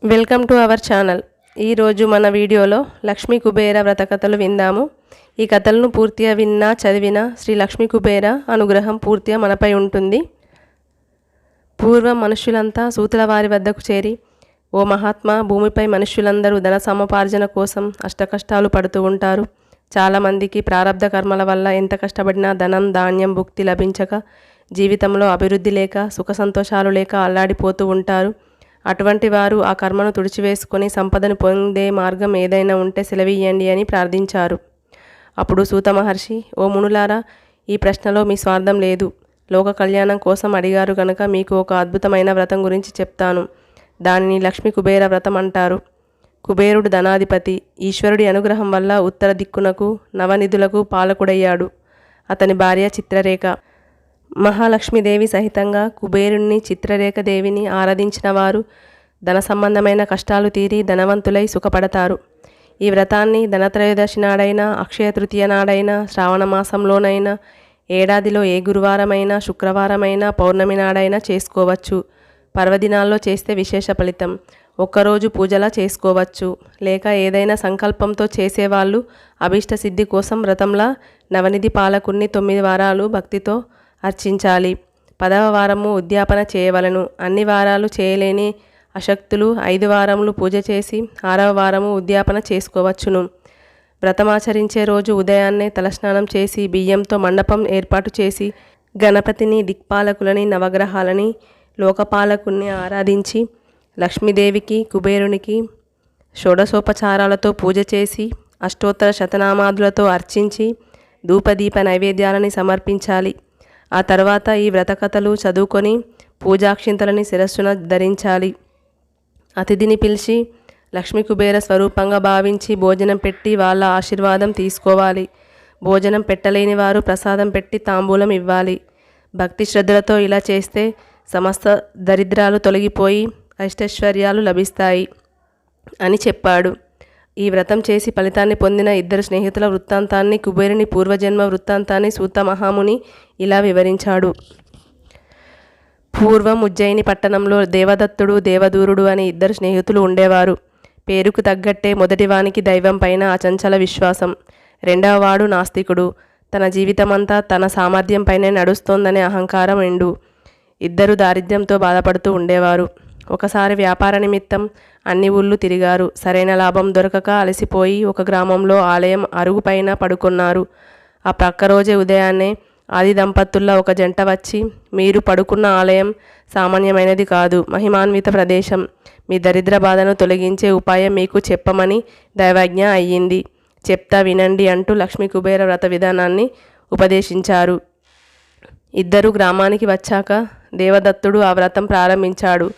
Welcome to our channel. ఈరోజు మన వీడియోలో లక్ష్మీ కుబేర వ్రత కథలు విందాము. ఈ కథలను పూర్తిగా విన్నా చదివినా శ్రీ లక్ష్మీ కుబేర అనుగ్రహం పూర్తిగా మనపై ఉంటుంది. పూర్వం మనుష్యులంతా సూతుల వారి వద్దకు చేరి, ఓ మహాత్మా, భూమిపై మనుష్యులందరూ ధన సముపార్జన కోసం అష్టకష్టాలు పడుతూ ఉంటారు. చాలామందికి ప్రారబ్ధ కర్మల వల్ల ఎంత కష్టపడినా ధనం, ధాన్యం, భుక్తి లభించక జీవితంలో అభివృద్ధి లేక సుఖ సంతోషాలు లేక అల్లాడిపోతూ ఉంటారు. అటువంటి వారు ఆ కర్మను తుడిచివేసుకొని సంపదను పొందే మార్గం ఏదైనా ఉంటే సెలవీయండి అని ప్రార్థించారు. అప్పుడు సూత మహర్షి, ఓ మునులారా, ఈ ప్రశ్నలో మీ స్వార్థం లేదు. లోక కళ్యాణం కోసం అడిగారు కనుక మీకు ఒక అద్భుతమైన వ్రతం గురించి చెప్తాను. దానిని లక్ష్మీ కుబేర వ్రతం అంటారు. కుబేరుడు ధనాధిపతి. ఈశ్వరుడి అనుగ్రహం వల్ల ఉత్తర దిక్కునకు నవనిధులకు పాలకుడయ్యాడు. అతని భార్య చిత్రరేఖ. మహాలక్ష్మీదేవి సహితంగా కుబేరుణ్ణి, చిత్రరేఖదేవిని ఆరాధించిన వారు ధన సంబంధమైన కష్టాలు తీరి ధనవంతులై సుఖపడతారు. ఈ వ్రతాన్ని ధనత్రయోదశి నాడైనా, అక్షయ తృతీయ నాడైనా, శ్రావణ మాసంలోనైనా, ఏడాదిలో ఏ గురువారమైనా, శుక్రవారమైనా, పౌర్ణమి నాడైనా చేసుకోవచ్చు. పర్వదినాల్లో చేస్తే విశేష ఫలితం. ఒక్కరోజు పూజలా చేసుకోవచ్చు. లేక ఏదైనా సంకల్పంతో చేసేవాళ్ళు అభీష్ట సిద్ధి కోసం వ్రతంలా నవనిధి పాలకుణ్ణి 9 వారాలు భక్తితో అర్చించాలి. 10వ వారము ఉద్యాపన చేయవలను. అన్ని వారాలు చేయలేని అశక్తులు 5 వారములు పూజ చేసి 6వ వారము ఉద్యాపన చేసుకోవచ్చును. వ్రతమాచరించే రోజు ఉదయాన్నే తలస్నానం చేసి బియ్యంతో మండపం ఏర్పాటు చేసి గణపతిని, దిక్పాలకులని, నవగ్రహాలని, లోకపాలకుణ్ణి ఆరాధించి లక్ష్మీదేవికి, కుబేరునికి షోడశోపచారాలతో పూజ చేసి అష్టోత్తర శతనామాదులతో అర్చించి ధూపదీప నైవేద్యాలని సమర్పించాలి. ఆ తర్వాత ఈ వ్రతకథలు చదువుకొని పూజాక్షింతలని శిరస్సున ధరించాలి. అతిథిని పిలిచి లక్ష్మీ కుబేర స్వరూపంగా భావించి భోజనం పెట్టి వాళ్ళ ఆశీర్వాదం తీసుకోవాలి. భోజనం పెట్టలేని వారు ప్రసాదం పెట్టి తాంబూలం ఇవ్వాలి. భక్తి శ్రద్ధలతో ఇలా చేస్తే సమస్త దరిద్రాలు తొలగిపోయి అష్టైశ్వర్యాలు లభిస్తాయి అని చెప్పాడు. ఈ వ్రతం చేసి ఫలితాన్ని పొందిన 2 స్నేహితుల వృత్తాంతాన్ని, కుబేరుని పూర్వజన్మ వృత్తాంతాన్ని సూత మహాముని ఇలా వివరించాడు. పూర్వం ఉజ్జయిని పట్టణంలో దేవదత్తుడు, దేవదూరుడు అని 2 స్నేహితులు ఉండేవారు. పేరుకు తగ్గట్టే మొదటివానికి దైవం పైన అచంచల విశ్వాసం. రెండవవాడు నాస్తికుడు. తన జీవితమంతా తన సామర్థ్యం పైనే నడుస్తోందనే అహంకారం ఎండు. 2 దారిద్ర్యంతో బాధపడుతూ ఉండేవారు. ఒకసారి వ్యాపార నిమిత్తం అన్ని ఊళ్ళు తిరిగారు. సరైన లాభం దొరకక అలసిపోయి ఒక గ్రామంలో ఆలయం అరుగు పైన పడుకున్నారు. ఆ ప్రక్క రోజే ఉదయాన్నే ఆది దంపతుల్లో ఒక జంట వచ్చి, మీరు పడుకున్న ఆలయం సామాన్యమైనది కాదు, మహిమాన్విత ప్రదేశం. మీ దరిద్ర బాధను తొలగించే ఉపాయం మీకు చెప్పమని దైవాజ్ఞ అయ్యింది. చెప్తా వినండి అంటూ లక్ష్మీ కుబేర వ్రత విధానాన్ని ఉపదేశించారు. 2 గ్రామానికి వచ్చాక దేవదత్తుడు ఆ వ్రతం ప్రారంభించాడు.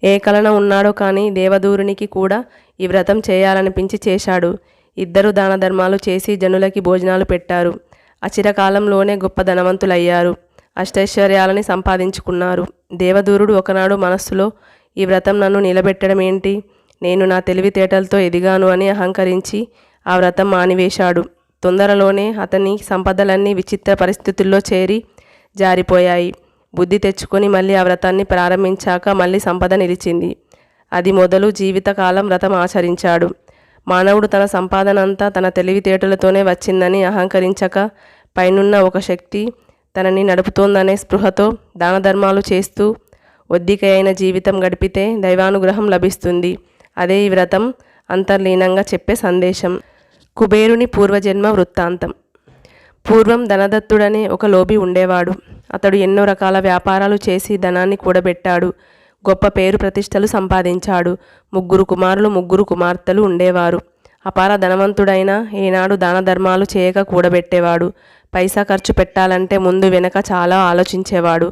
ఏ కలన ఉన్నాడో కానీ దేవదూరునికి కూడా ఈ వ్రతం చేయాలనిపించి చేశాడు. 2 దాన ధర్మాలు చేసి జనులకి భోజనాలు పెట్టారు. అచిరకాలంలోనే గొప్ప ధనవంతులయ్యారు. అష్టైశ్వర్యాలని సంపాదించుకున్నారు. దేవదూరుడు ఒకనాడు మనస్సులో, ఈ వ్రతం నన్ను నిలబెట్టడం ఏంటి, నేను నా తెలివితేటలతో ఎదిగాను అని అహంకరించి ఆ వ్రతం మానివేశాడు. తొందరలోనే అతని సంపదలన్నీ విచిత్ర పరిస్థితుల్లో చేరి జారిపోయాయి. బుద్ధి తెచ్చుకొని మళ్ళీ ఆ వ్రతాన్ని ప్రారంభించాక మళ్ళీ సంపద నిలిచింది. అది మొదలు జీవితకాలం వ్రతం ఆచరించాడు. మానవుడు తన సంపాదనంతా తన తెలివితేటలతోనే వచ్చిందని అహంకరించక పైనున్న ఒక శక్తి తనని నడుపుతోందనే స్పృహతో దాన ధర్మాలు చేస్తూ ఒద్దిక అయిన జీవితం గడిపితే దైవానుగ్రహం లభిస్తుంది. అదే ఈ వ్రతం అంతర్లీనంగా చెప్పే సందేశం. కుబేరుని పూర్వజన్మ వృత్తాంతం. పూర్వం ధనదత్తుడనే ఒక లోబి ఉండేవాడు. అతడు ఎన్నో రకాల వ్యాపారాలు చేసి ధనాన్ని కూడబెట్టాడు. గొప్ప పేరు ప్రతిష్టలు సంపాదించాడు. 3 కుమారులు, 3 కుమార్తెలు ఉండేవారు. అపార ధనవంతుడైన ఏనాడు దాన ధర్మాలు చేయక కూడబెట్టేవాడు. పైసా ఖర్చు పెట్టాలంటే ముందు వెనక చాలా ఆలోచించేవాడు.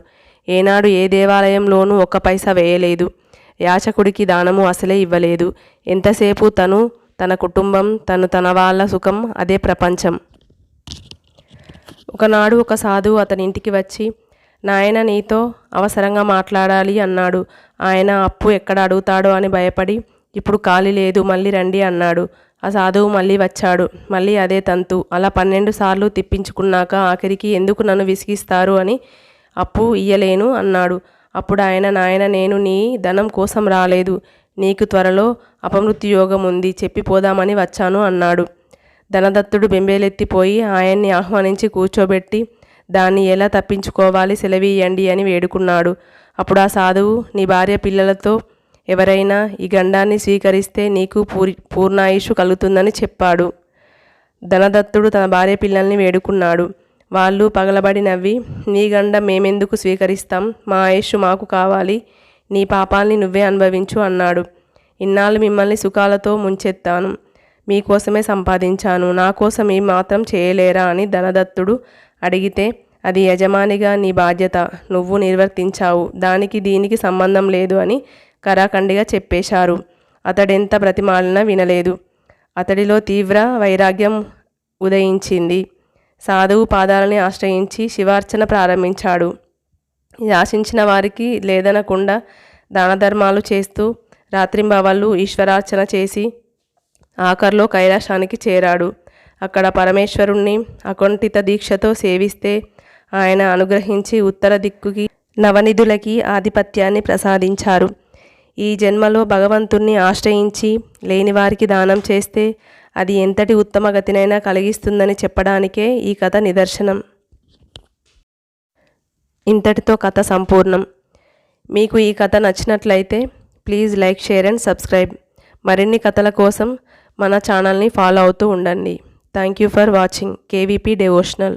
ఏనాడు ఏ దేవాలయంలోనూ 1 పైసా వేయలేదు. యాచకుడికి దానము అసలే ఇవ్వలేదు. ఎంతసేపు తను, తన కుటుంబం, తన వాళ్ళ సుఖం, అదే ప్రపంచం. ఒకనాడు ఒక సాధువు అతని ఇంటికి వచ్చి, నాయన, నీతో అవసరంగా మాట్లాడాలి అన్నాడు. ఆయన అప్పు ఎక్కడ అడుగుతాడో అని భయపడి, ఇప్పుడు ఖాళీ లేదు, మళ్ళీ రండి అన్నాడు. ఆ సాధువు మళ్ళీ వచ్చాడు. మళ్ళీ అదే తంతు. అలా 12 సార్లు తిప్పించుకున్నాక ఆఖరికి ఎందుకు నన్ను విసిగిస్తారు అని అప్పు ఇయ్యలేను అన్నాడు. అప్పుడు ఆయన, నాయన, నేను నీ ధనం కోసం రాలేదు, నీకు త్వరలో అపమృత్యు యోగం ఉంది, చెప్పిపోదామని వచ్చాను అన్నాడు. ధనదత్తుడు బెంబేలెత్తిపోయి ఆయన్ని ఆహ్వానించి కూర్చోబెట్టి దాన్ని ఎలా తప్పించుకోవాలి సెలవీయండి అని వేడుకున్నాడు. అప్పుడు ఆ సాధువు, నీ భార్య పిల్లలతో ఎవరైనా ఈ గండాన్ని స్వీకరిస్తే నీకు పూర్ణాయుషు కలుగుతుందని చెప్పాడు. ధనదత్తుడు తన భార్య పిల్లల్ని వేడుకున్నాడు. వాళ్ళు పగలబడి నవ్వి, నీ గండం మేమెందుకు స్వీకరిస్తాం, మా ఆయుష్ మాకు కావాలి, నీ పాపాల్ని నువ్వే అనుభవించు అన్నాడు. ఇన్నాళ్ళు మిమ్మల్ని సుఖాలతో ముంచెత్తాను, మీకోసమే సంపాదించాను, నా కోసం ఈ మాత్రం చేయలేరా అని ధనదత్తుడు అడిగితే, అది యజమానిగా నీ బాధ్యత, నువ్వు నిర్వర్తించావు, దానికి దీనికి సంబంధం లేదు అని కరాఖండిగా చెప్పేశారు. అతడెంత బ్రతిమాలినా వినలేదు. అతడిలో తీవ్ర వైరాగ్యం ఉదయించింది. సాధువు పాదాలని ఆశ్రయించి శివార్చన ప్రారంభించాడు. ఆశించిన వారికి లేదనకుండా దానధర్మాలు చేస్తూ రాత్రింబవళ్ళు ఈశ్వరార్చన చేసి ఆఖర్లో కైలాసానికి చేరాడు. అక్కడ పరమేశ్వరుణ్ణి అకుంఠిత దీక్షతో సేవిస్తే ఆయన అనుగ్రహించి ఉత్తర దిక్కుకి నవనిధులకి ఆధిపత్యాన్ని ప్రసాదించారు. ఈ జన్మలో భగవంతుణ్ణి ఆశ్రయించి లేనివారికి దానం చేస్తే అది ఎంతటి ఉత్తమ గతినైనా కలిగిస్తుందని చెప్పడానికే ఈ కథ నిదర్శనం. ఇంతటితో కథ సంపూర్ణం. మీకు ఈ కథ నచ్చినట్లయితే please like, share and subscribe. మరిన్ని కథల కోసం మన ఛానల్ని ఫాలో అవుతూ ఉండండి. Thank you for watching KVP Devotional.